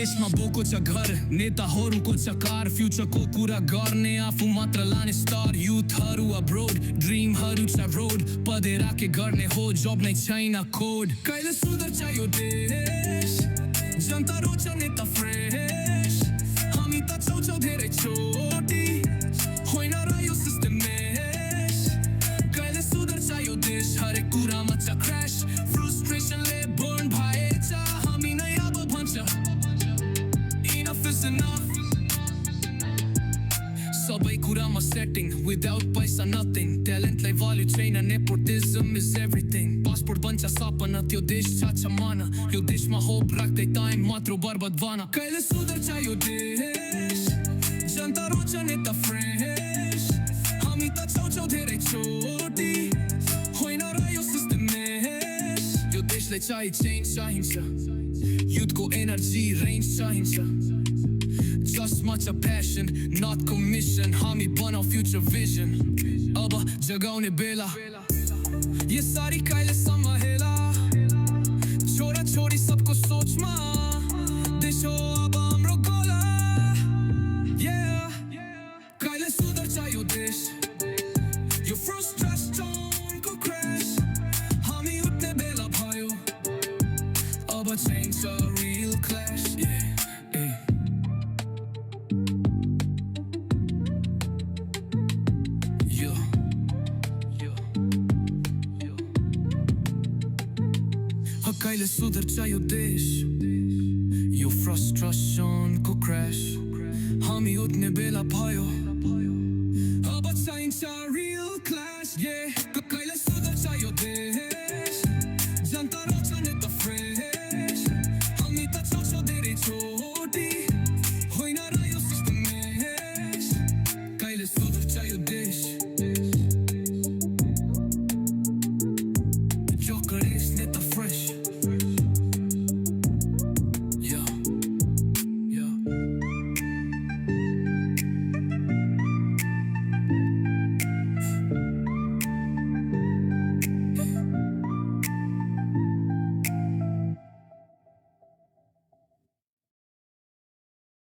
देशमा बोको छ घर, नेताहरूको छ कार, फ्युचरको कुरा गर्ने आफू मात्र लाने स्टार। युथहरू अब्रोड, ड्रिमहरू छ रोड, पढेर के गर्ने हो, जब नै छैन कोड। कहिले सुधर्छ यो देश, जनता रोज्छ नेता फ्रेस, हामी त छौछौँ धेरै छोटी, होइन र यो सिस्टम मेस। कहिले सुधर्छ यो देश, हरेक कुरामा छ क्रास, फ्रस्ट्रेसनले बर्न भएछ, हामी नै अब भन्छ enough is enough। सबै कुरामा सेटिङ, विदाउट पैसा नथिङ, ट्यालेन्टलाई भ्याल्यु छैन, नेपोटिजम इज एभ्रिथिङ। पासपोर्ट बन्छ सपना, त्यो देश छ माना, यो देशमा होप राख्दै टाइम मात्र बर्बाद भन। कहिले सुधर्छ यो देश, जनता रोज्छ नेता फ्रेस, हामी त छौछौँ धेरै छोटी, होइन र यो सिस्टम मेस। यो देशलाई चाहिँ चेन्ज चाहिन्छ, युथको एनर्जी रेन्ज चाहिन्छ, जसमा छ प्यासन नट कमिसन, हामी बनाऊ फ्युचर भिजन। अब जगाउने बेला, यसरी कहिलेसम्म हेला, छोरा छोरी सबको सोचमा, देश हो अब हाम्रो गोला। कहिले सुधर्छ यो देश, यो फ्रस्ट्रेसनको क्रास, हामी उठ्ने बेला भयो, अब चाहिन्छ रियल क्लास। कहिले सुधर्छ यो देश, यो फ्रस्ट्रेसनको क्रास, हामी उठ्ने बेला भयो, अब चाहिन्छ